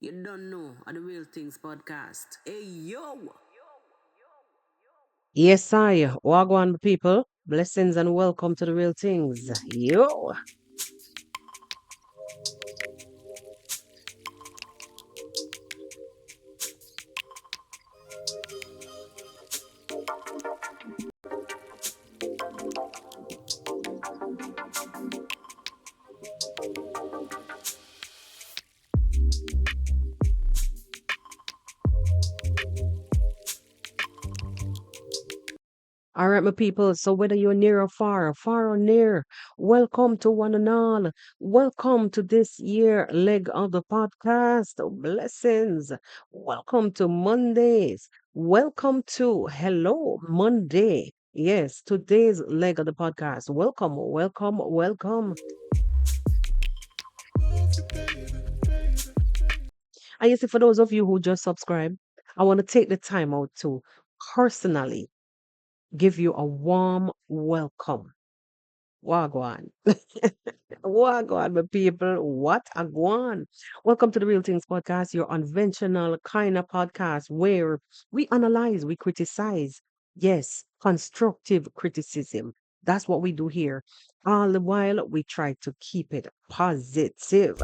You don't know at the Real Things podcast. Hey yo! Yes, I. Wagwan people. Blessings and welcome to the real things. Yo. All right, my people. So whether you're near or far or near, welcome to one and all. Welcome to this year leg of the podcast. Blessings. Welcome to Mondays. Welcome to Hello Monday. Yes, today's leg of the podcast. Welcome, welcome, welcome. And you see, for those of you who just subscribed, I want to take the time out to personally give you a warm welcome. Wagwan. Wagwan, my people. What a guan. Welcome to the Real Things Podcast, your unconventional kind of podcast where we analyze, we criticize. Yes, constructive criticism. That's what we do here. All the while, we try to keep it positive.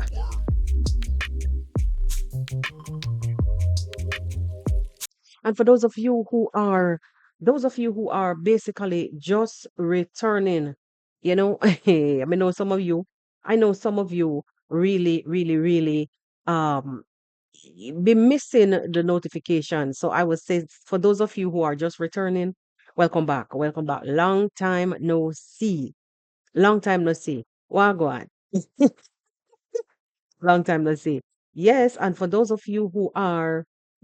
And for those of you who are basically just returning, I know some of you, I know some of you really, really, really um be missing the notification. So I would say for those of you who are just returning, welcome back. Welcome back. Long time no see. Long time no see. Wagwan. Long time no see. Yes, and for those of you who are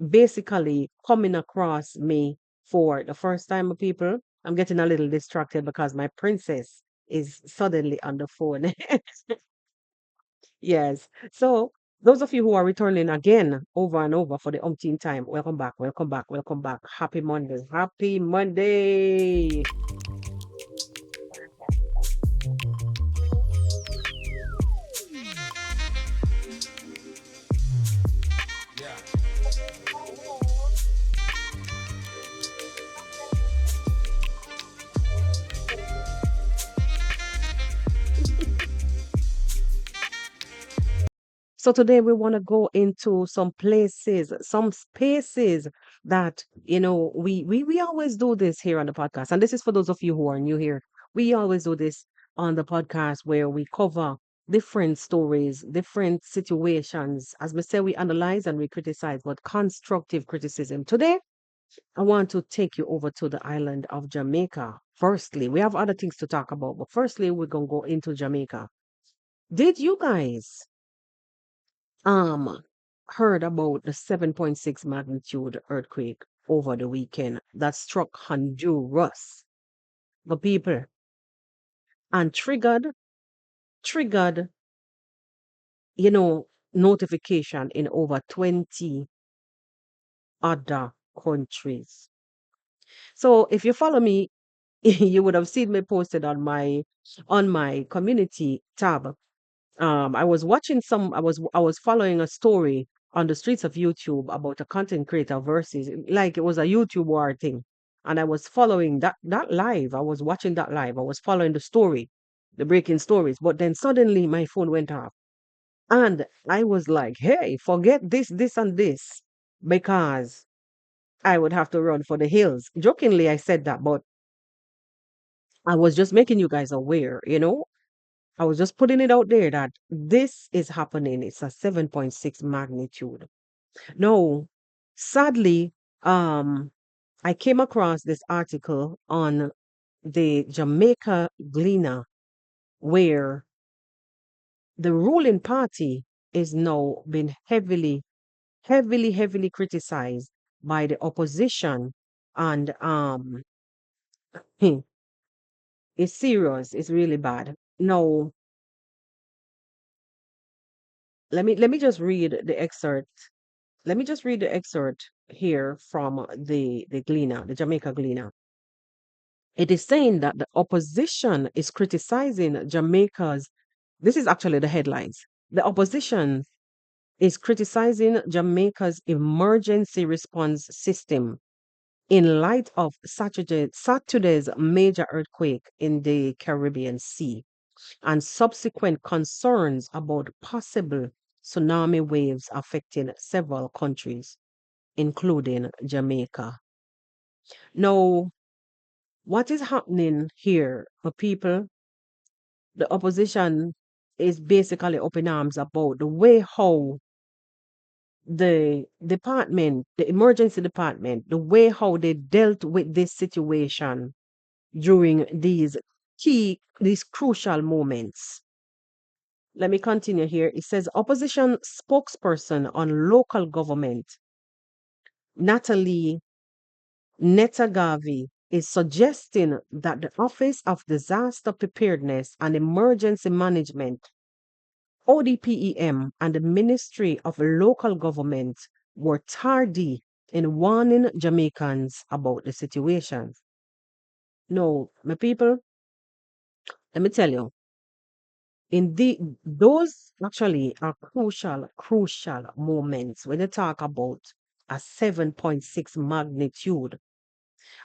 basically coming across me for the first time, people, I'm getting a little distracted because my princess is suddenly on the phone. Yes. So those of you who are returning again over and over for the umpteenth time, welcome back, welcome back, welcome back. Happy Monday. Happy Monday. So today we want to go into some places, some spaces that, we always do this here on the podcast. And this is for those of you who are new here. We always do this on the podcast where we cover different stories, different situations. As we say, we analyze and we criticize, but constructive criticism. Today, I want to take you over to the island of Jamaica. Firstly, we have other things to talk about, but firstly, we're going to go into Jamaica. Did you guys um heard about the 7.6 magnitude earthquake over the weekend that struck Honduras, the people, and triggered, you know, notification in over 20 other countries. So if you follow me, you would have seen me posted on my community tab. I was following a story on the streets of YouTube about a content creator versus like it was a YouTube war thing. And I was following that live. I was watching that live. I was following the story, the breaking stories. But then suddenly my phone went off. And I was like, hey, forget this, and this, because I would have to run for the hills. Jokingly, I said that, but I was just making you guys aware. I was just putting it out there that this is happening. It's a 7.6 magnitude. No, sadly, I came across this article on the Jamaica Gleaner where the ruling party is now been heavily criticized by the opposition, and it's serious. It's really bad. No, let me just read the excerpt. Let me just read the excerpt here from the Gleaner, the Jamaica Gleaner. It is saying that the opposition is criticizing Jamaica's. This is actually the headlines. The opposition is criticizing Jamaica's emergency response system in light of Saturday's major earthquake in the Caribbean Sea and subsequent concerns about possible tsunami waves affecting several countries, including Jamaica. Now, what is happening here, people? The opposition is basically up in arms about the way how the emergency department, the way how they dealt with this situation during these crucial moments. Let me continue here. It says opposition spokesperson on local government, Natalie Netagavi, is suggesting that the Office of Disaster Preparedness and Emergency Management, ODPEM, and the Ministry of Local Government were tardy in warning Jamaicans about the situation. No, my people, let me tell you, in those actually are crucial moments when you talk about a 7.6 magnitude.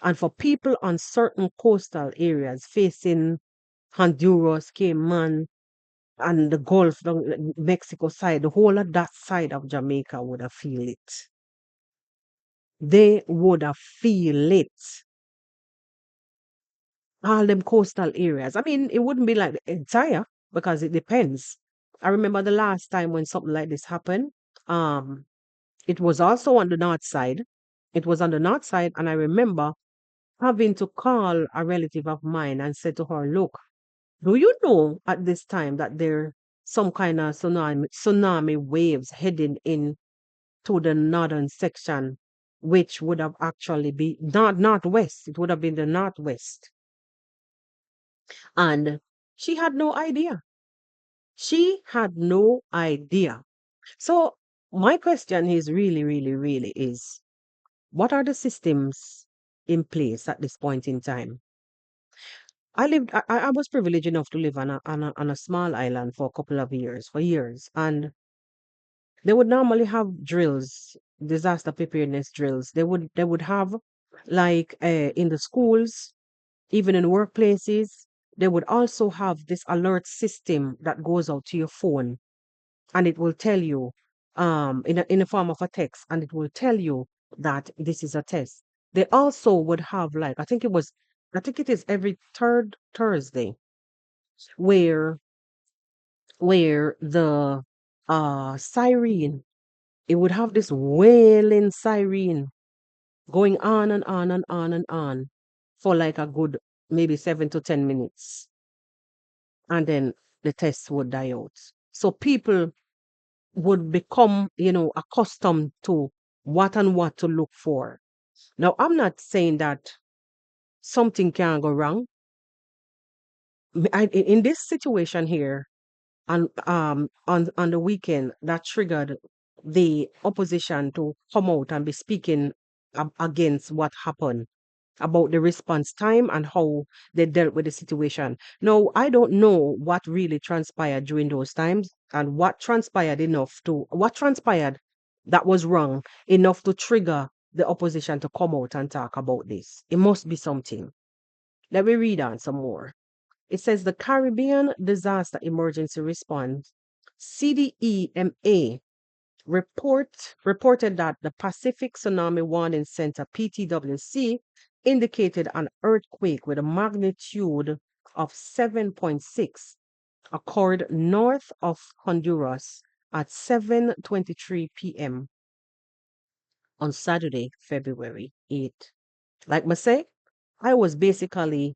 And for people on certain coastal areas facing Honduras, Cayman, and the Gulf, the Mexico side, the whole of that side of Jamaica would have feel it. They would have feel it. All them coastal areas. I mean, it wouldn't be like the entire because it depends. I remember the last time when something like this happened. Um, it was also on the north side. It was on the north side, and I remember having to call a relative of mine and said to her, "Look, do you know at this time that there some kind of tsunami waves heading in to the northern section, which would have actually be not northwest. It would have been the northwest." And she had no idea. She had no idea. So my question is really is what are the systems in place at this point in time? I was privileged enough to live on a small island for a couple of years, for years. And they would normally have drills, disaster preparedness drills. They would have like in the schools, even in workplaces, they would also have this alert system that goes out to your phone and it will tell you in a form of a text and it will tell you that this is a test. They also would have like I think it is every third Thursday where the siren, it would have this wailing siren going on and on and on and on for like a good maybe 7 to 10 minutes, and then the test would die out. So people would become, accustomed to what and what to look for. Now, I'm not saying that something can go wrong. In this situation here, on the weekend, that triggered the opposition to come out and be speaking against what happened about the response time and how they dealt with the situation. Now, I don't know what really transpired during those times and what transpired that was wrong enough to trigger the opposition to come out and talk about this. It must be something. Let me read on some more. It says the Caribbean Disaster Emergency Response, CDEMA, reported that the Pacific Tsunami Warning Center, PTWC, indicated an earthquake with a magnitude of 7.6 occurred north of Honduras at 7:23 p.m. on Saturday, February 8th. Like I say, I was basically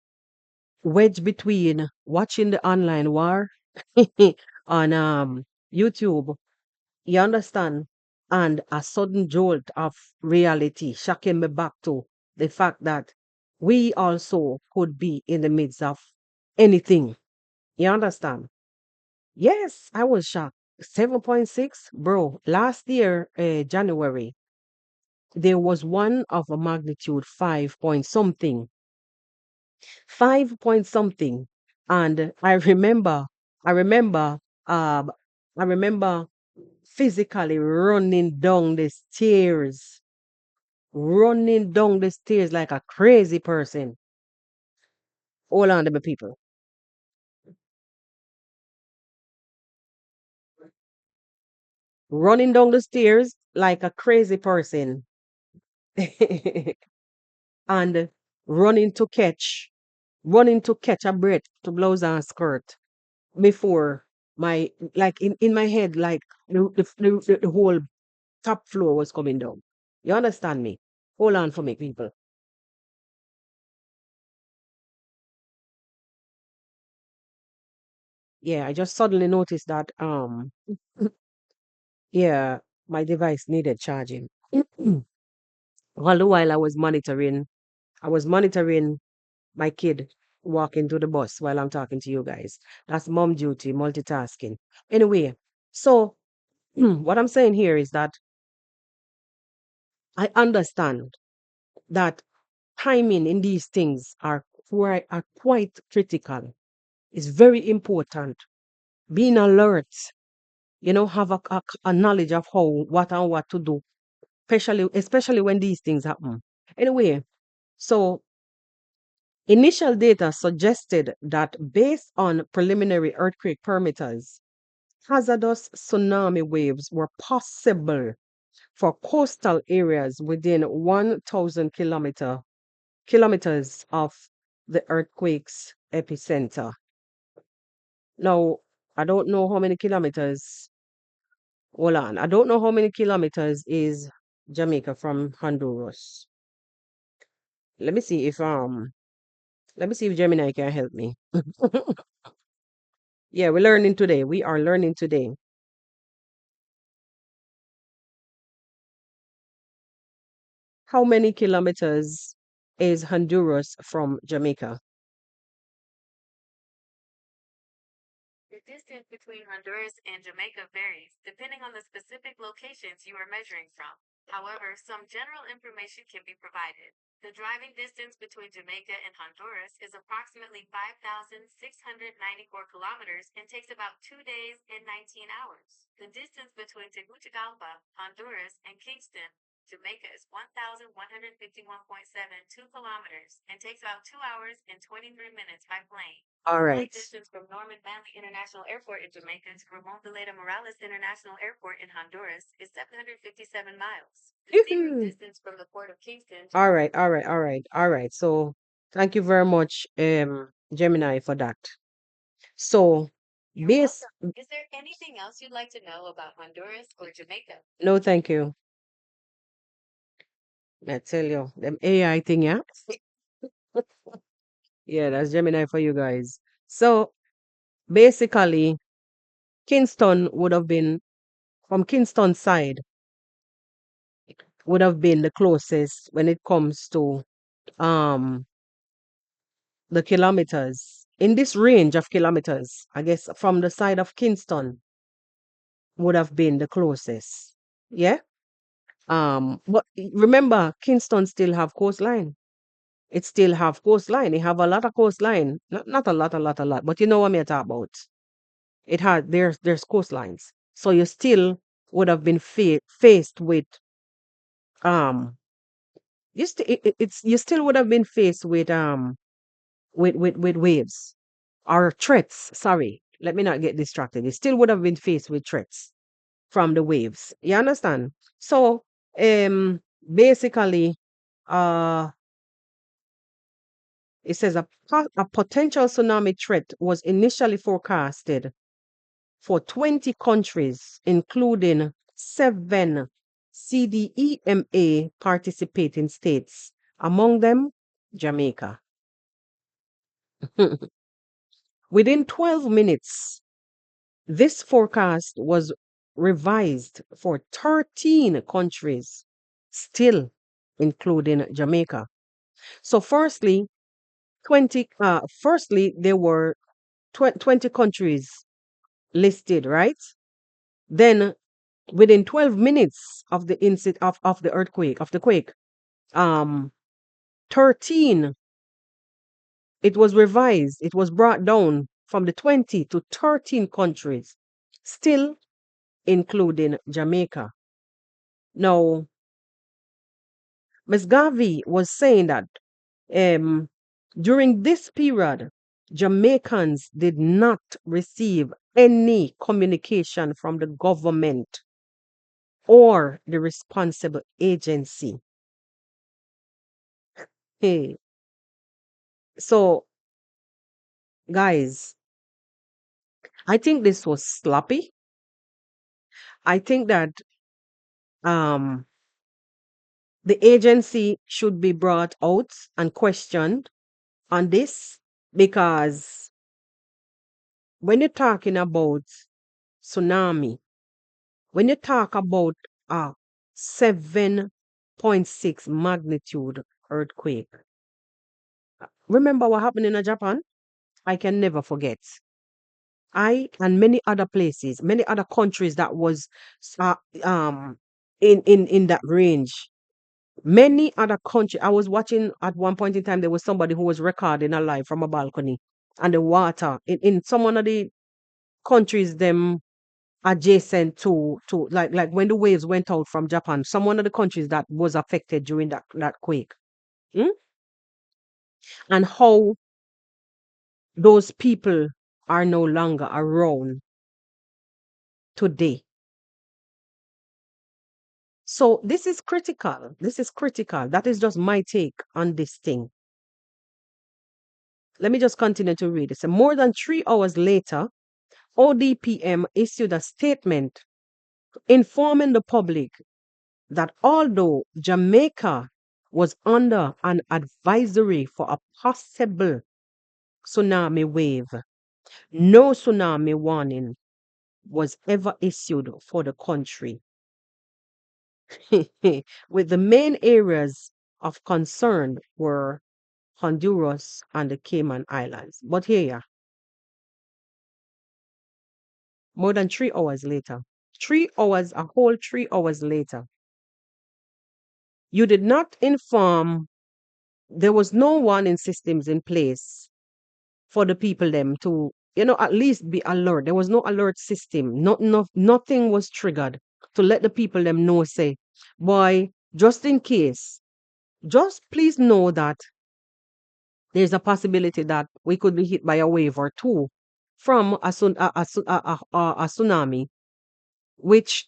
wedged between watching the online war on YouTube, you understand, and a sudden jolt of reality shocking me back to the fact that we also could be in the midst of anything. You understand? Yes, I was shocked. 7.6, bro. Last year, January, there was one of a magnitude 5 point something, 5 point something. And I remember, um, I remember physically running down the stairs like a crazy person. Hold on, them people. Running down the stairs like a crazy person. And running to catch, running to catch a breath to blouse and skirt before my, like in my head, like the whole top floor was coming down. You understand me? Hold on for me, people. Yeah, I just suddenly noticed that yeah, my device needed charging. All the while I was monitoring my kid walking to the bus while I'm talking to you guys. That's mom duty, multitasking. Anyway, so what I'm saying here is that I understand that timing in these things are quite critical. It's very important. Being alert, have a knowledge of what and what to do, especially when these things happen. Anyway, so initial data suggested that based on preliminary earthquake parameters, hazardous tsunami waves were possible for coastal areas within 1,000 kilometers of the earthquake's epicenter. Now, I don't know how many kilometers. Hold on. I don't know how many kilometers is Jamaica from Honduras. Let me see if Gemini can help me. Yeah, we're learning today. We are learning today. How many kilometers is Honduras from Jamaica? The distance between Honduras and Jamaica varies depending on the specific locations you are measuring from. However, some general information can be provided. The driving distance between Jamaica and Honduras is approximately 5,694 kilometers and takes about 2 days and 19 hours. The distance between Tegucigalpa, Honduras, and Kingston, Jamaica is 1,151.72 kilometers and takes about 2 hours and 23 minutes by plane. All Flight right. distance from Norman Manley International Airport in Jamaica to Ramon de Morales International Airport in Honduras is 757 miles. The sea route Yoo-hoo. distance from the port of Kingston to All right, all right, all right, all right. So thank you very much, Gemini, for that. So You're base welcome. Is there anything else you'd like to know about Honduras or Jamaica? no, thank you. I tell you, them AI thing, yeah? Yeah, that's Gemini for you guys. So basically, Kingston would have been from Kingston side would have been the closest when it comes to um the kilometers. In this range of kilometers, I guess from the side of Kingston would have been the closest. Yeah. But remember, Kingston still have coastline. It still have coastline. It have a lot of coastline. Not a lot. But you know what I'm talking about. It had there's coastlines. So you still would have been faced with um you still would have been faced with waves or threats. Sorry, let me not get distracted. You still would have been faced with threats from the waves. You understand? So basically uh it says a potential tsunami threat was initially forecasted for 20 countries, including 7 CDEMA participating states, among them Jamaica. Within 12 minutes, this forecast was revised for 13 countries, still including Jamaica. So firstly there were 20 countries listed, right? Then within 12 minutes of the incident of the earthquake, of the quake, um 13, it was revised, it was brought down from the 20 to 13 countries, still including Jamaica. Now, Ms. Garvey was saying that um, during this period, Jamaicans did not receive any communication from the government or the responsible agency. Hey, so guys, I think this was sloppy. I think that um, the agency should be brought out and questioned on this because when you're talking about tsunami, when you talk about a 7.6 magnitude earthquake, remember what happened in Japan? I can never forget. I and many other places, many other countries that was uh, um in that range. Many other countries. I was watching at one point in time. There was somebody who was recording a live from a balcony, and the water in some one of the countries them adjacent to like when the waves went out from Japan. Some one of the countries that was affected during that quake, hmm? And how those people are no longer around today. So this is critical. This is critical. That is just my take on this thing. Let me just continue to read it. So more than 3 hours later, ODPM issued a statement informing the public that although Jamaica was under an advisory for a possible tsunami wave, no tsunami warning was ever issued for the country. With the main areas of concern were Honduras and the Cayman Islands. But here, more than 3 hours later, 3 hours, a whole 3 hours later, you did not inform, there was no warning systems in place for the people them to, at least be alert. There was no alert system. Nothing was triggered to let the people them know, say, boy, just in case, just please know that there's a possibility that we could be hit by a wave or two from a tsunami, which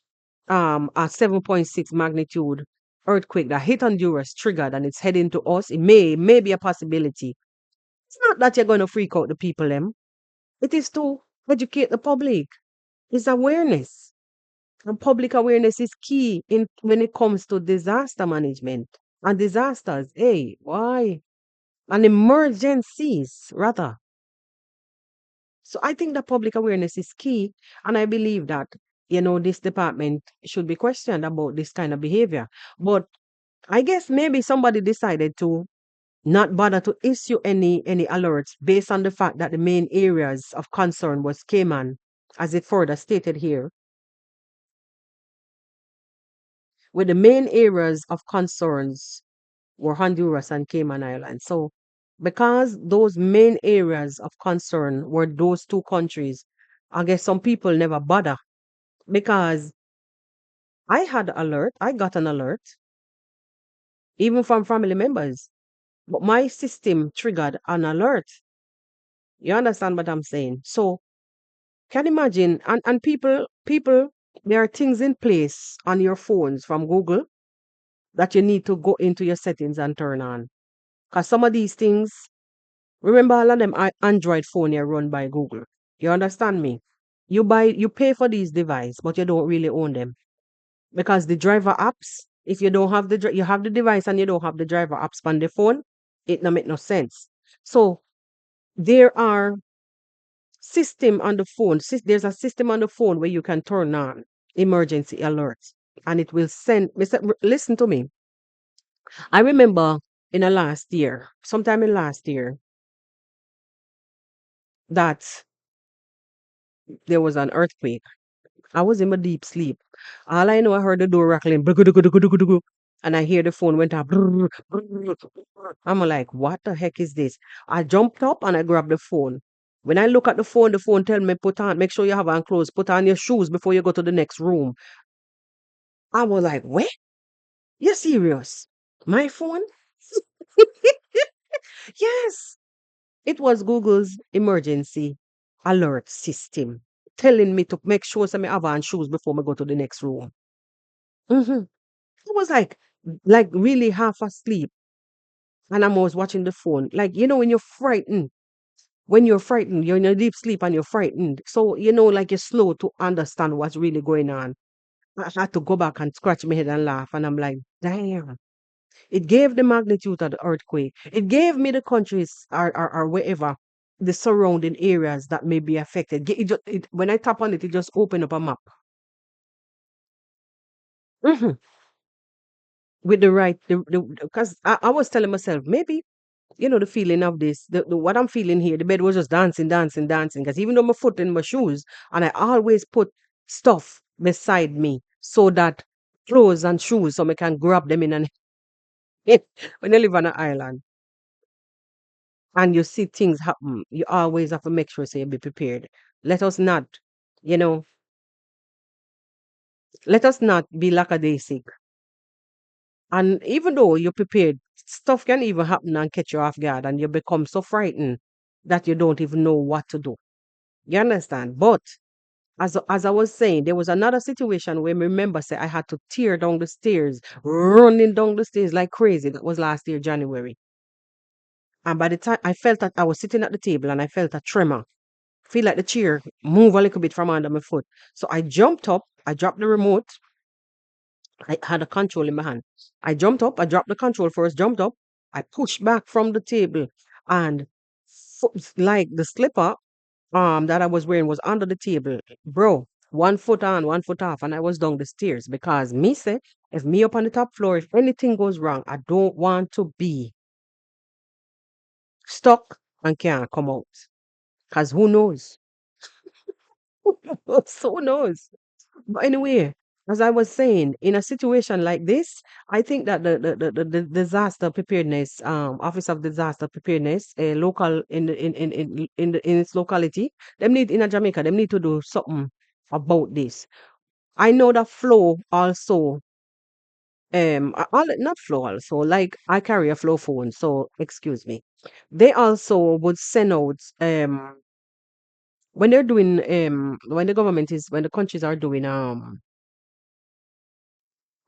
a 7.6 magnitude earthquake that hit Honduras triggered and it's heading to us. It may be a possibility. It's not that you're going to freak out the people, them. It is to educate the public. It's awareness. And public awareness is key in when it comes to disaster management and disasters. Hey, why? And emergencies, rather. So I think that public awareness is key. And I believe that, this department should be questioned about this kind of behavior. But I guess maybe somebody decided to not bother to issue any alerts based on the fact that the main areas of concern was Cayman, as it further stated here, with the main areas of concerns were Honduras and Cayman Islands. So because those main areas of concern were those two countries, I guess some people never bother because I got an alert, even from family members, but my system triggered an alert. You understand what I'm saying? So can imagine, and people, there are things in place on your phones from Google that you need to go into your settings and turn on. Because some of these things, remember all of them are Android phone are run by Google. You understand me? You pay for these devices, but you don't really own them. Because the driver apps, if you don't have you have the device and you don't have the driver apps on the phone, it don't make no sense. So there are system on the phone. There's a system on the phone where you can turn on emergency alerts and it will send. Listen to me. I remember sometime in last year, that there was an earthquake. I was in my deep sleep. All I know, I heard the door rattling, and I hear the phone went up. I'm like, what the heck is this? I jumped up and I grabbed the phone. When I look at the phone tell me put on, make sure you have on clothes, put on your shoes before you go to the next room. I was like, what? You serious? My phone? Yes. It was Google's emergency alert system telling me to make sure some have on shoes before I go to the next room. I was like really half asleep, and I was watching the phone. Like when you're frightened, you're in a deep sleep and you're frightened. So like you're slow to understand what's really going on. I had to go back and scratch my head and laugh, and I'm like, damn. It gave the magnitude of the earthquake. It gave me the countries or wherever the surrounding areas that may be affected. When I tap on it, it just opened up a map. Mhm. With the right, because I was telling myself, maybe, the feeling of this, what I'm feeling here, the bed was just dancing, dancing, dancing. Because even though my foot in my shoes, and I always put stuff beside me so that clothes and shoes so I can grab them in and when you live on an island and you see things happen, you always have to make sure so you be prepared. Let us not, you know, let us not be lackadaisic. And even though you're prepared, stuff can even happen and catch you off guard, and you become so frightened that you don't even know what to do. You understand? But as I was saying, there was another situation where remember say I had to tear down the stairs, running down the stairs like crazy. That was last year, January. And by the time I felt that I was sitting at the table and I felt a tremor, feel like the chair move a little bit from under my foot. So I jumped up, I dropped the remote, I had a control in my hand. I jumped up, I dropped the control first, jumped up, I pushed back from the table, and like the slipper that I was wearing was under the table. Bro, one foot on, one foot off, and I was down the stairs because me say, if me up on the top floor, if anything goes wrong, I don't want to be stuck and can't come out. Because who knows? Who knows? But anyway, as I was saying, in a situation like this, I think that the disaster preparedness, Office of Disaster Preparedness, local in its locality, them need in a Jamaica, them need to do something about this. I know that Flow also, not Flow also, like I carry a Flow phone, so excuse me. They also would send out when they're doing when the government is when the countries are doing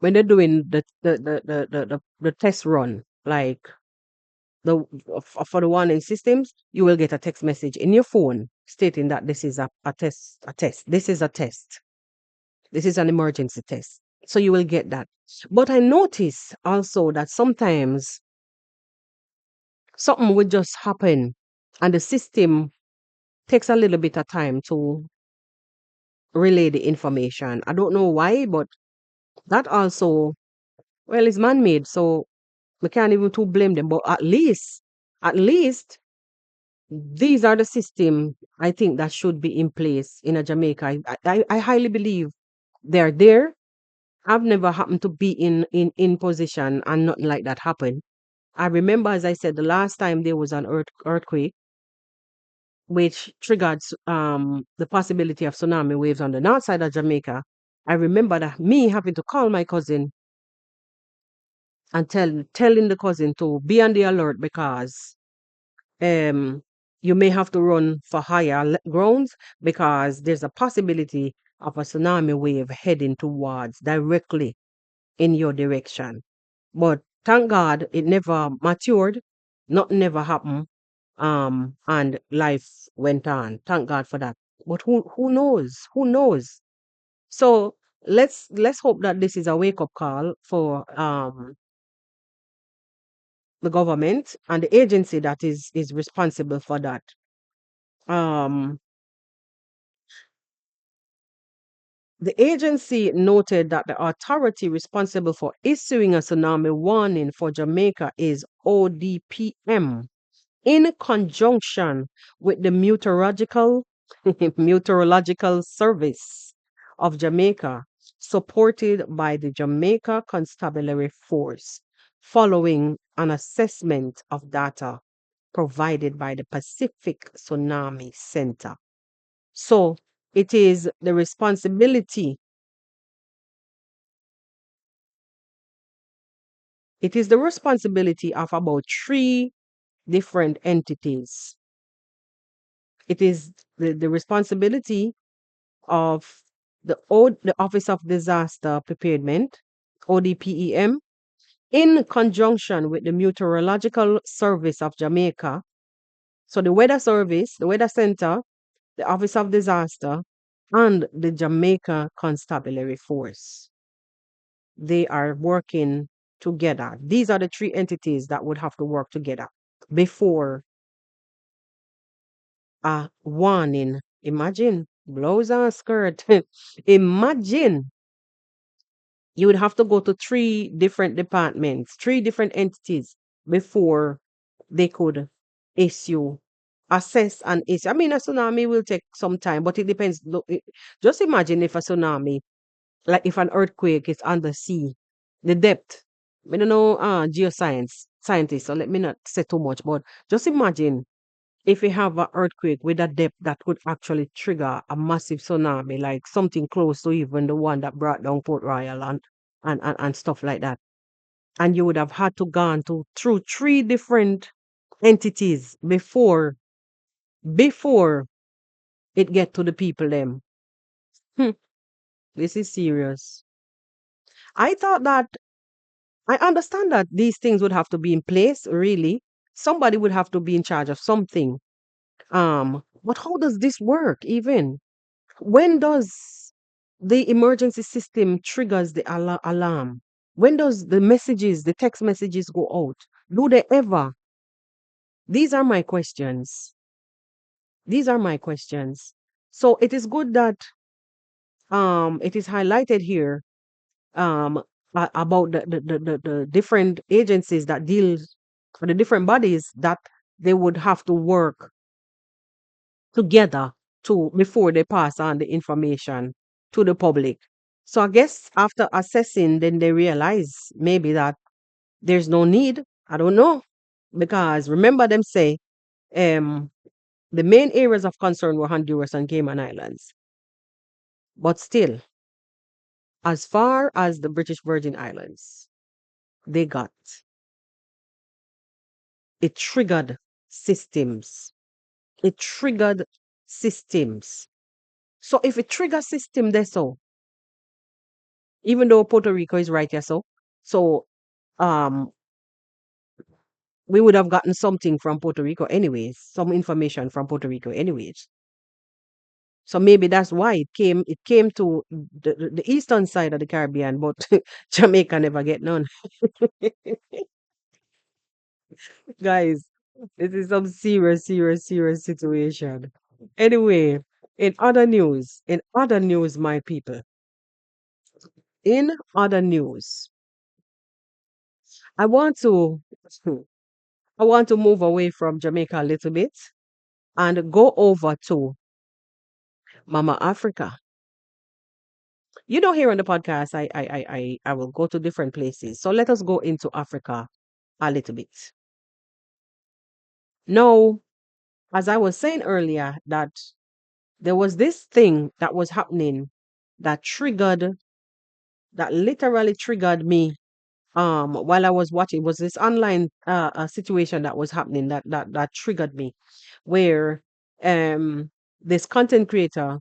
when they're doing the test run, like the for the warning systems, you will get a text message in your phone stating that this is a test, a test. This is a test. This is an emergency test. So you will get that. But I notice also that sometimes something would just happen and the system takes a little bit of time to relay the information. I don't know why, but that also, well, it's man made. So we can't even to blame them, but at least these are the system I think that should be in place in a Jamaica. I highly believe they're there. I've never happened to be in position and nothing like that happened. I remember, as I said, the last time there was an earthquake, which triggered the possibility of tsunami waves on the north side of Jamaica. I remember that me having to call my cousin and telling the cousin to be on the alert because um, you may have to run for higher grounds because there's a possibility of a tsunami wave heading towards directly in your direction. But thank God it never matured, nothing never happened, and life went on. Thank God for that. But who knows? Who knows? So let's hope that this is a wake up call for the government and the agency that is responsible for that. Um, The agency noted that the authority responsible for issuing a tsunami warning for Jamaica is ODPM in conjunction with the Meteorological Service of Jamaica, supported by the Jamaica Constabulary Force, following an assessment of data. provided by the Pacific Tsunami Center. So it is the responsibility, it is the responsibility of about three different entities. It is the responsibility of the Office of Disaster Preparedment, ODPEM, in conjunction with the Meteorological Service of Jamaica. So the Weather Service, the Weather Center, the Office of Disaster, and the Jamaica Constabulary Force. They are working together. These are the three entities that would have to work together before a warning. Imagine blouse and skirt. Imagine you would have to go to three different departments, three different entities before they could issue, assess and issue. I mean, a tsunami will take some time, but it depends. Just imagine if a tsunami, like if an earthquake is under sea, the depth. I don't know geoscience scientists, so let me not say too much, but just imagine if we have an earthquake with a depth that could actually trigger a massive tsunami, like something close to even the one that brought down Port Royal and stuff like that. And you would have had to gone to through three different entities before it get to the people them. Hmm, this is serious. I thought that I understand that these things would have to be in place, really. Somebody would have to be in charge of something. But how does this work even? When does the emergency system triggers the alarm? When does the messages, the text messages go out? Do they ever? These are my questions. These are my questions. So it is good that it is highlighted here um about the different agencies that deal, or the different bodies that they would have to work together to before they pass on the information to the public. So I guess after assessing, then they realize maybe that there's no need. I don't know. Because remember them say um the main areas of concern were Honduras and Cayman Islands. But still, as far as the British Virgin Islands, they got it triggered systems. It triggered systems. So if it triggers system there, so even though Puerto Rico is right here, so um we would have gotten something from Puerto Rico anyways, some information from Puerto Rico anyways. So maybe that's why it came to the eastern side of the Caribbean, but Jamaica never get none. Guys, this is some serious, serious, serious situation. Anyway, in other news, my people, in other news, I want to I want to move away from Jamaica a little bit and go over to Mama Africa. Here on the podcast, I will go to different places. So let us go into Africa a little bit. Now, as I was saying earlier, that there was this thing that was happening that triggered, that literally triggered me. While I was watching, was this online situation that was happening that triggered me, where this content creator,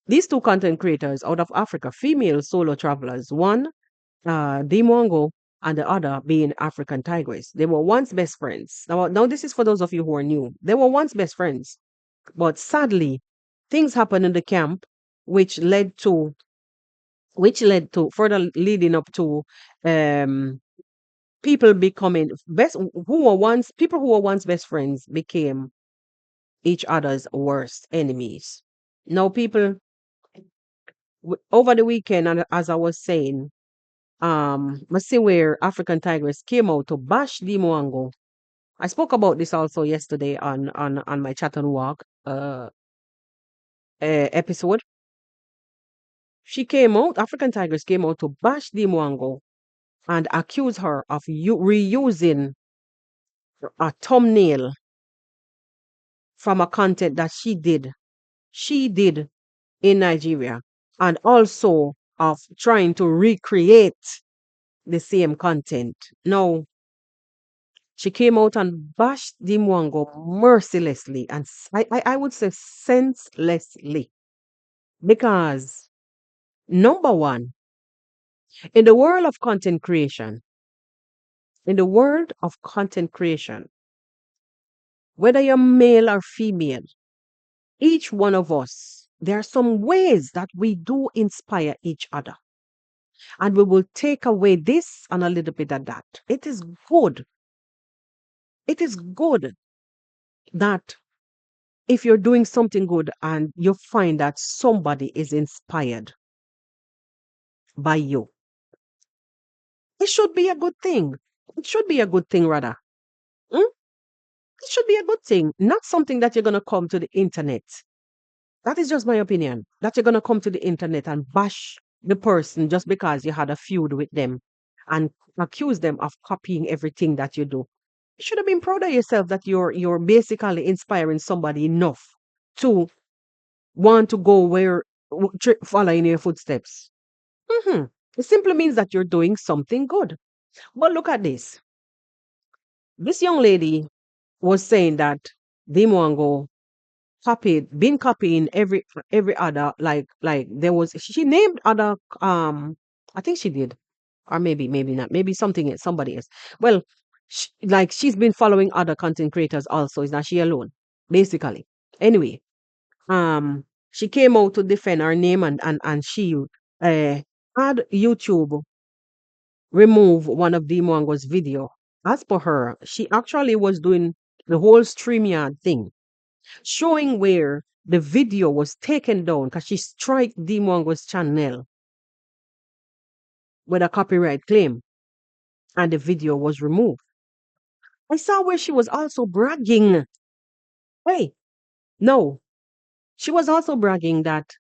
these two content creators out of Africa, female solo travelers, one Deemwango and the other being African Tigress. They were once best friends. Now this is for those of you who are new. They were once best friends, but sadly, things happened in the camp, which led to further leading up to um people becoming best who were once people who were once best friends became each other's worst enemies. Now, people, over the weekend, and as I was saying, I see where African Tigers came out to bash Deemwango. I spoke about this also yesterday on my chat and walk episode. African Tigers came out to bash Deemwango and accuse her of reusing a thumbnail from a content that she did in Nigeria, and also of trying to recreate the same content. No, she came out and bashed Deemwango mercilessly and I would say senselessly. Because number one, in the world of content creation, in the world of content creation, whether you're male or female, each one of us, there are some ways that we do inspire each other. And we will take away this and a little bit of that. It is good. It is good that if you're doing something good and you find that somebody is inspired by you, it should be a good thing. It should be a good thing, rather. Mm? It should be a good thing, not something that you're going to come to the internet. That is just my opinion. That you're going to come to the internet and bash the person just because you had a feud with them and accuse them of copying everything that you do. You should have been proud of yourself that you're basically inspiring somebody enough to want to go where follow in your footsteps. hmm It simply means that you're doing something good. But look at this. This young lady was saying that Dimwango been copying every other, like there was, she named other, I think she did, or maybe not, maybe something else, somebody else. Well, like she's been following other content creators also. Is not she alone, basically. Anyway, she came out to defend her name, and she had YouTube remove one of Dimwango's video. As per her, she actually was doing the whole StreamYard thing, showing where the video was taken down because she strike Deemwango's channel with a copyright claim, and the video was removed. I saw where she was also bragging. Hey, no, she was also bragging that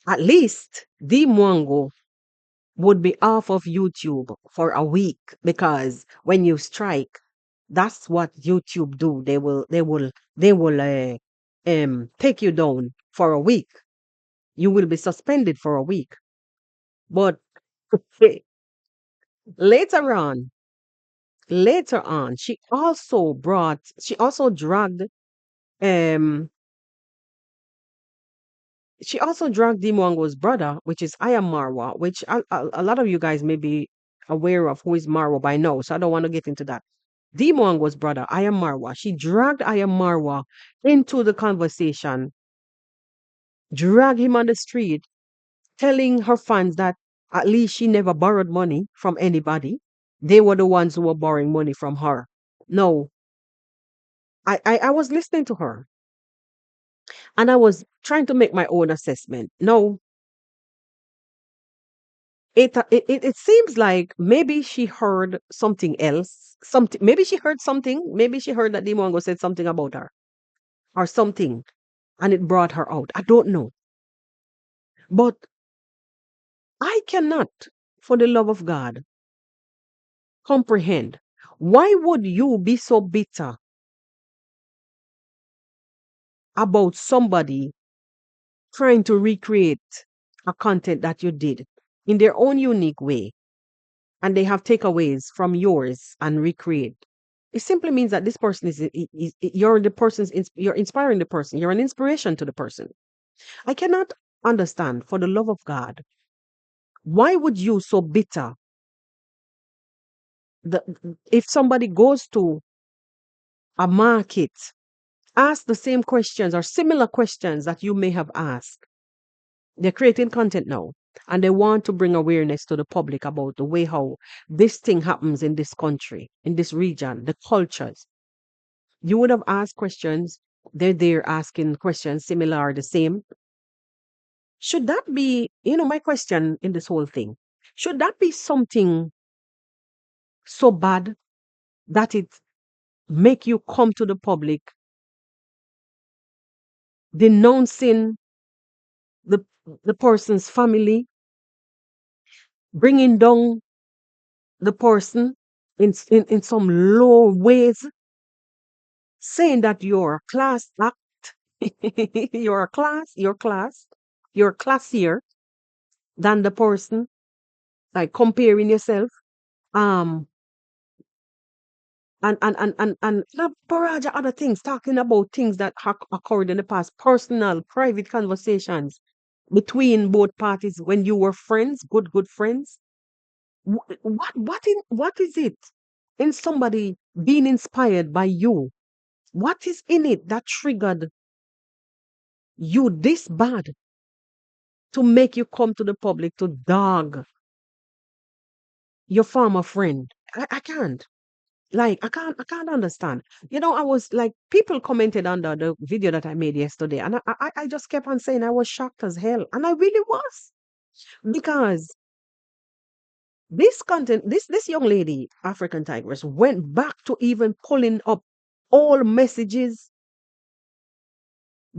at least Deemwango would be off of YouTube for a week, because when you strike, that's what YouTube do. They will take you down for a week. You will be suspended for a week. But later on, she also um dragged Dimwango's brother, which is I am Marwa, which a lot of you guys may be aware of who is Marwa by now, so I don't want to get into that. Dimwango's brother, I am Marwa, she dragged I am Marwa into the conversation, dragged him on the street, telling her fans that at least she never borrowed money from anybody. They were the ones who were borrowing money from her. No, I was listening to her and I was trying to make my own assessment. No, it seems like maybe she heard something else. Something, maybe she heard something. Maybe she heard that Dimongo said something about her or something, and it brought her out. I don't know, but I cannot, for the love of God, comprehend why would you be so bitter about somebody trying to recreate a content that you did in their own unique way, and they have takeaways from yours and recreate. It simply means that this person you're the you're inspiring the person. You're an inspiration to the person. I cannot understand, for the love of God, why would you so bitter the if somebody goes to a market, ask the same questions or similar questions that you may have asked. They're creating content now, and they want to bring awareness to the public about the way how this thing happens in this country, in this region, the cultures. You would have asked questions. They're there asking questions similar or the same. Should that be, my question in this whole thing? Should that be something so bad that it make you come to the public denouncing the the person's family, bringing down the person in some low ways? saying that your class act, your class, you're classier than the person, like comparing yourself. Um, and a barrage of other things, talking about things that occurred in the past, personal, private conversations between both parties when you were friends, good friends. What is it in somebody being inspired by you? What is in it that triggered you this bad to make you come to the public to dog your former friend? I can't. Like I can't understand. I was like people commented under the video that I made yesterday, and I just kept on saying I was shocked as hell, and I really was because this content, this young lady, African Tigress, went back to even pulling up all messages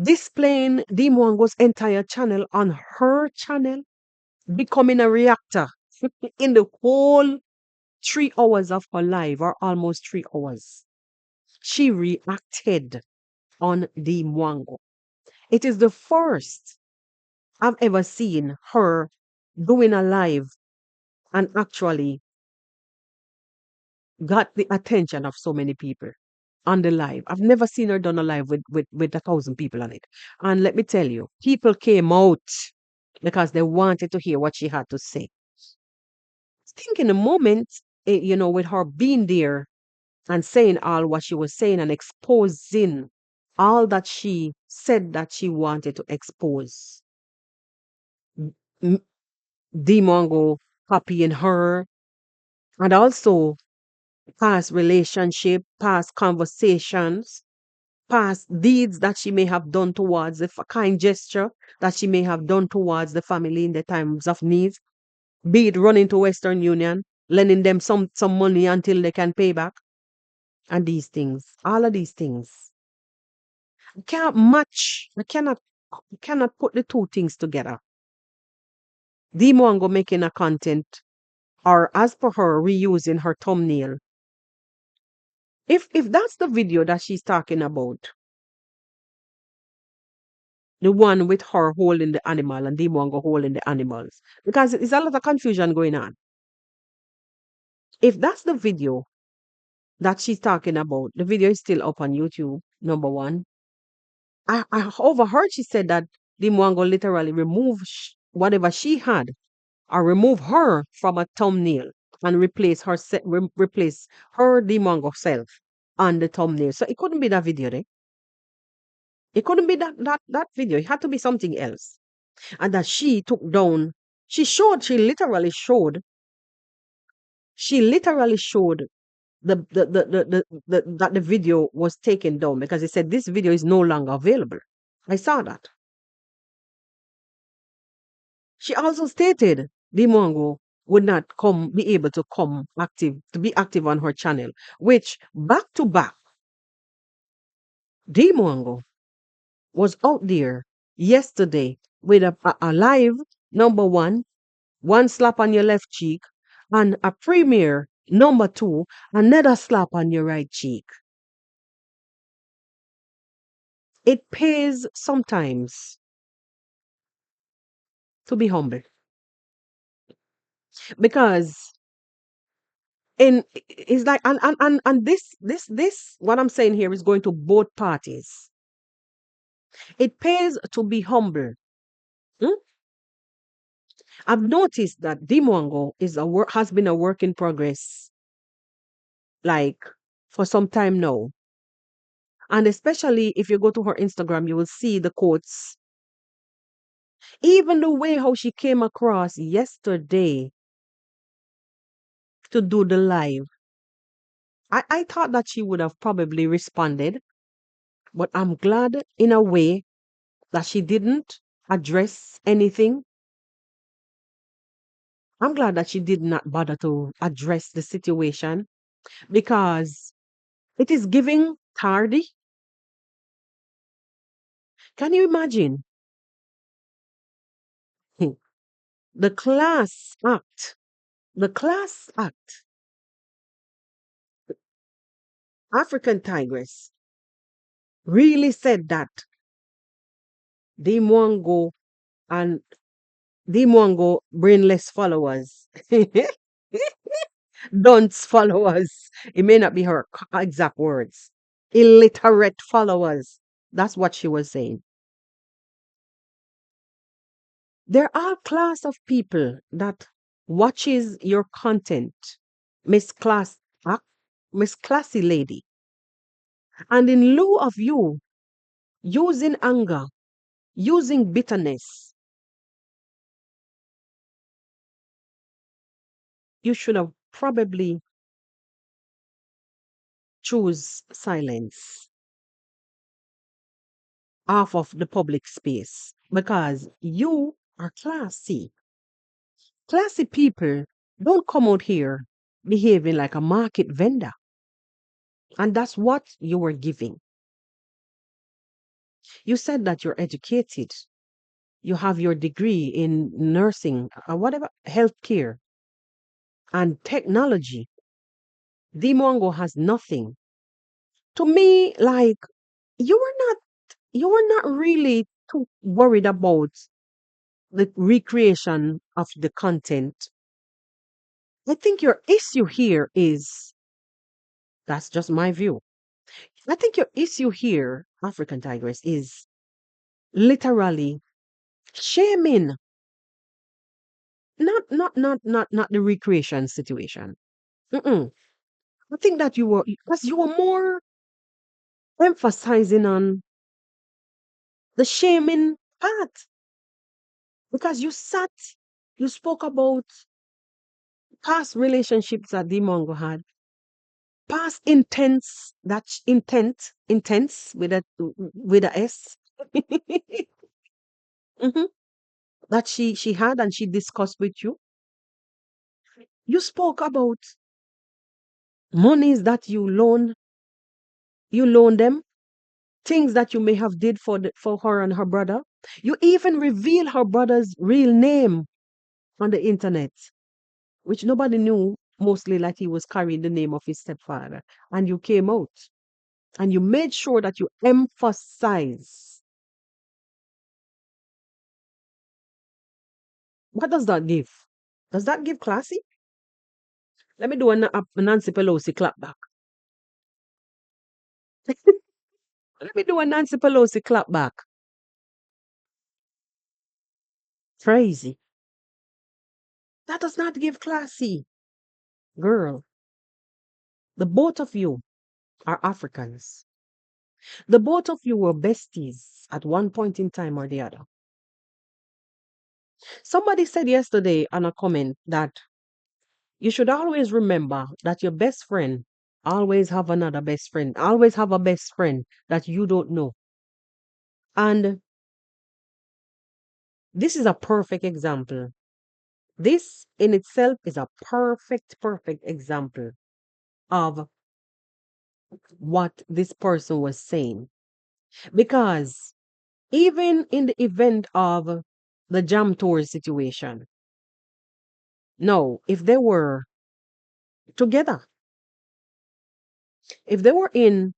displaying Deemwango's entire channel on her channel, becoming a reactor in the whole 3 hours of her life, or almost 3 hours. She reacted on Deemwango. It is the first I've ever seen her doing a live and actually got the attention of so many people on the live. I've never seen her done a live with 1,000 people on it. And let me tell you, people came out because they wanted to hear what she had to say. I think in a moment, with her being there and saying all what she was saying and exposing all that she said that she wanted to expose. M- Demongo copying her, and also past relationship, past conversations, past deeds that she may have done towards the kind gesture that she may have done towards the family in the times of needs, be it running to Western Union, lending them some money until they can pay back, and these things, all of these things. I can't match. I cannot put the two things together. Demongo making a content, or as per her reusing her thumbnail. If that's the video that she's talking about, the one with her holding the animal and Demongo holding the animals, because it's a lot of confusion going on. If that's the video that she's talking about, the video is still up on YouTube. Number one, I overheard she said that Demongo literally removed whatever she had, or remove her from a thumbnail and replace her Demongo self on the thumbnail. So it couldn't be that video, eh? It couldn't be that video. It had to be something else. And that she took down. She literally showed that the video was taken down because it said this video is no longer available. I saw that. She also stated Dimongo would not be able to be active on her channel, which back to back, Dimongo was out there yesterday with a live number one slap on your left cheek, and a premiere number two, another slap on your right cheek. It pays sometimes to be humble because it's like and this what I'm saying here is going to both parties. It pays to be humble. Hmm? I've noticed that Dimwango has been a work in progress, like for some time now. And especially if you go to her Instagram, you will see the quotes. Even the way how she came across yesterday to do the live. I thought that she would have probably responded, but I'm glad in a way that she didn't address anything. I'm glad that she did not bother to address the situation because it is giving tardy. Can you imagine? the class act, the class act, African Tigress. really said that Deemwango and Deemwango brainless followers, dunce followers. It may not be her exact words. Illiterate followers. That's what she was saying. There are class of people that watches your content, Miss Class, ah, Miss Classy Lady, and in lieu of you using anger, using bitterness, you should have probably choose silence off of the public space because you are classy. Classy people don't come out here behaving like a market vendor. And that's what you were giving. You said that you're educated. You have your degree in nursing, whatever, healthcare and technology. Dimongo has nothing. To me, like you were not really too worried about the recreation of the content. I think your issue here is that's just my view. I think your issue here, African Tigress, is literally shaming, not the recreation situation. Mm-mm. I think that you were because you were more emphasizing on the shaming part because you spoke about past relationships that Dimongo had, past intense with a S, mhm, that she had and she discussed with you. You spoke about monies that you loan them, things that you may have did for her and her brother. You even reveal her brother's real name on the internet, which nobody knew, mostly like he was carrying the name of his stepfather. And you came out and you made sure that you emphasize. What does that give? Does that give classy? Let me do a Nancy Pelosi clap back. Let me do a Nancy Pelosi clap back. Crazy. That does not give classy. Girl, the both of you are Africans. The both of you were besties at one point in time or the other. Somebody said yesterday on a comment that you should always remember that your best friend always have another best friend, always have a best friend that you don't know. And this is a perfect example. This in itself is a perfect example of what this person was saying. Because even in the event of the jam tour situation, no, if they were together, if they were in,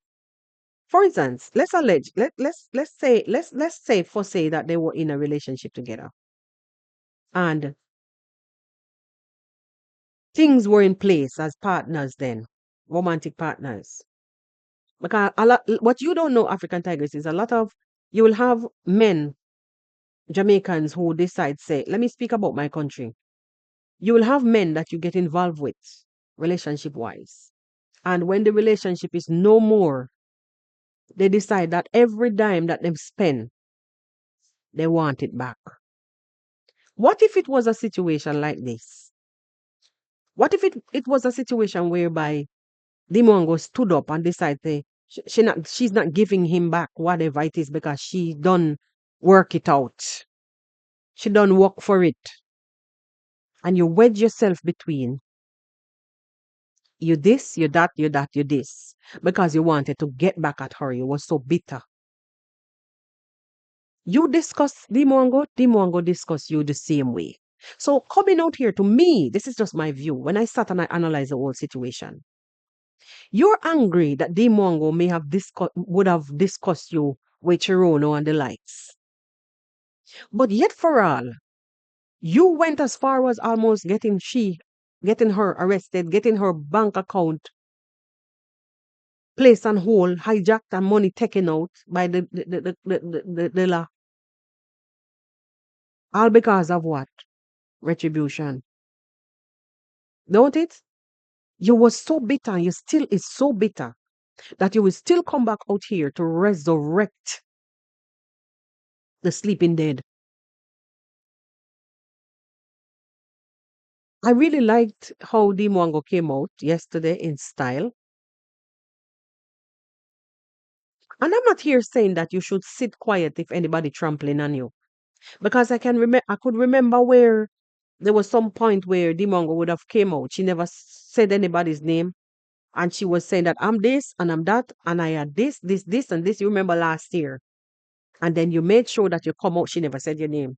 for instance, let's say for say that they were in a relationship together and things were in place as partners then, romantic partners. Because a lot, what you don't know, African Tigers, is a lot of you will have men, Jamaicans who decide, say, let me speak about my country. You will have men that you get involved with, relationship wise. And when the relationship is no more, they decide that every dime that they spend, they want it back. What if it was a situation like this? What if it was a situation whereby Dimongo stood up and decided she's not giving him back whatever it is because she done work it out. She done work for it. And you wedge yourself between you this, you that, you that, you this. Because you wanted to get back at her. You were so bitter. You discuss Dimongo discuss you the same way. So coming out here to me, this is just my view. When I sat and I analyze the whole situation, You're angry that Deemwango may have would have discussed you with Chirono and the likes. But yet for all, you went as far as almost getting her arrested, getting her bank account placed on hold, hijacked and money taken out by the law. All because of what? Retribution. Don't it? You was so bitter, you still is so bitter that you will still come back out here to resurrect the sleeping dead. I really liked how Dimwango came out yesterday in style. And I'm not here saying that you should sit quiet if anybody trampling on you. Because I could remember where there was some point where Dimongo would have came out. She never said anybody's name. And she was saying that I'm this and I'm that and I had this and this. You remember last year. And then you made sure that you come out. She never said your name.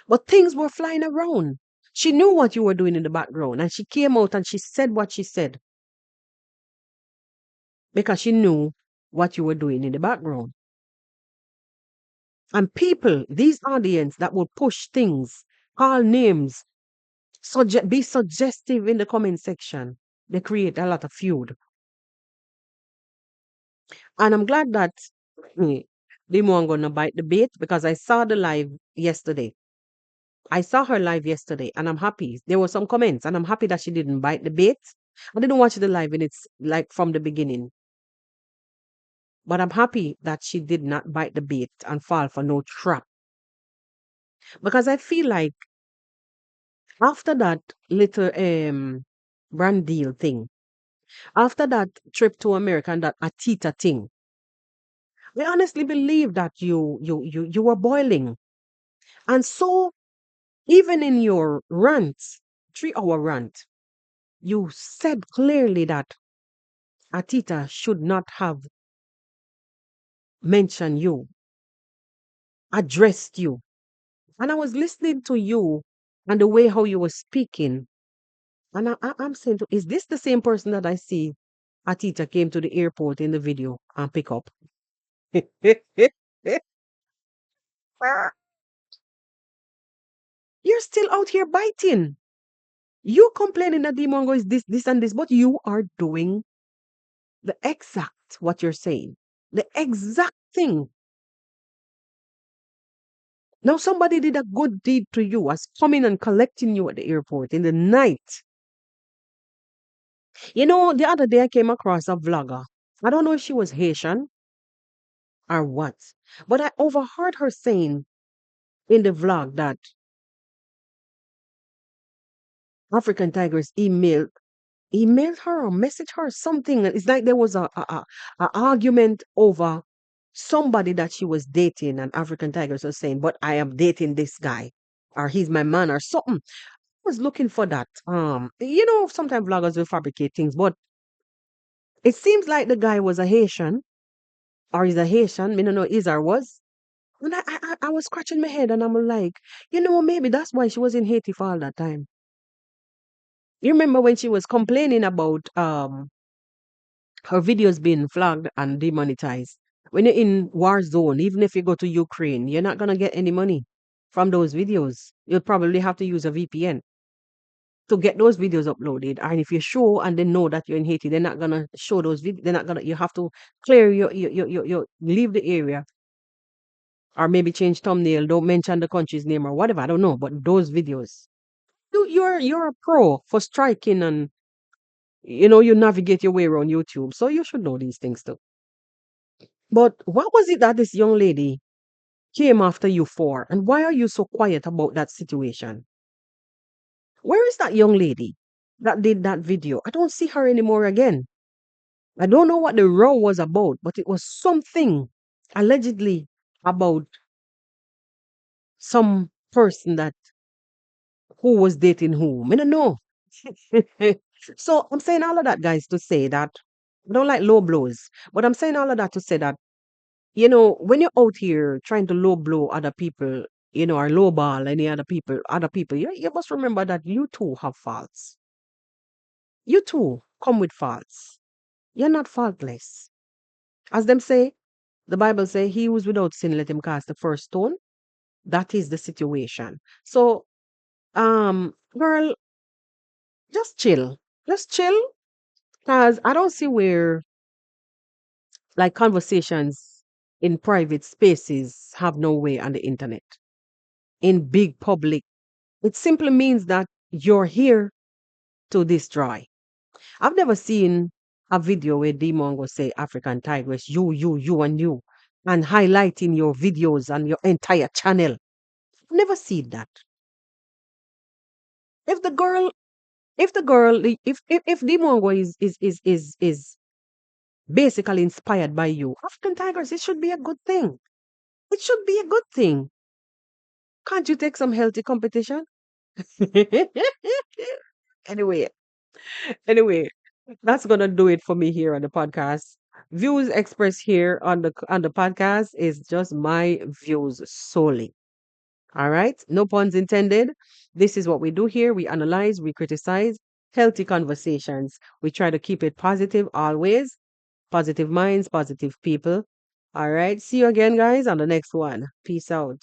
But things were flying around. She knew what you were doing in the background. And she came out and she said what she said. Because she knew what you were doing in the background. And people, these audience that will push things, call names, be suggestive in the comment section, they create a lot of feud. And I'm glad that Dimo I'm gonna bite the bait because I saw the live yesterday. I saw her live yesterday and I'm happy. There were some comments and I'm happy that she didn't bite the bait. I didn't watch the live and it's like from the beginning. But I'm happy that she did not bite the bait and fall for no trap. Because I feel like after that little brand deal thing, after that trip to America and that Atita thing, I honestly believe that you were boiling. And so even in your rant, 3 hour rant, you said clearly that Atita should not have mentioned you, addressed you. And I was listening to you and the way how you were speaking. And I'm saying, is this the same person that I see Atita came to the airport in the video and pick up? You're still out here biting. You complaining that Demongo is this, and this, but you are doing the exact what you're saying. The exact thing. Now somebody did a good deed to you as coming and collecting you at the airport in the night. You know, the other day I came across a vlogger. I don't know if she was Haitian or what, but I overheard her saying in the vlog that African Tigers emailed her or messaged her something. It's like there was a argument over somebody that she was dating, and African Tigers was saying, "But I am dating this guy, or he's my man, or something." I was looking for that. Sometimes vloggers will fabricate things, but it seems like the guy was a Haitian, or is a Haitian. Me don't know is or was. And I was scratching my head, and I'm like, maybe that's why she was in Haiti for all that time. You remember when she was complaining about her videos being flagged and demonetized. When you're in war zone, even if you go to Ukraine, you're not gonna get any money from those videos. You'll probably have to use a VPN to get those videos uploaded. And if you show and they know that you're in Haiti, they're not gonna show those videos. They're not gonna. You have to clear your leave the area or maybe change thumbnail. Don't mention the country's name or whatever. I don't know. But those videos, you're a pro for striking and you navigate your way around YouTube, so you should know these things too. But what was it that this young lady came after you for? And why are you so quiet about that situation? Where is that young lady that did that video? I don't see her anymore again. I don't know what the row was about, but it was something allegedly about some person that who was dating whom. I don't know. So I'm saying all of that, guys, to say that I don't like low blows, but I'm saying all of that to say that when you're out here trying to low blow other people, or low ball any other people, you must remember that you too have faults. You too come with faults. You're not faultless. As them say, the Bible say, he who's without sin, let him cast the first stone. That is the situation. So, girl, just chill. Just chill. Cause I don't see where like conversations in private spaces have no way on the internet. In big public. It simply means that you're here to destroy. I've never seen a video where Deemwango say African Tigress, you, and you, and highlighting your videos and your entire channel. I've never seen that. If the girl, if the girl, if Deemwango is basically inspired by you, African Tigers, it should be a good thing. It should be a good thing. Can't you take some healthy competition? anyway, anyway, that's gonna do it for me here on the podcast. Views expressed here on the podcast is just my views solely. All right, no puns intended. This is what we do here. We analyze, we criticize, healthy conversations. We try to keep it positive always. Positive minds, positive people. All right, see you again, guys, on the next one. Peace out.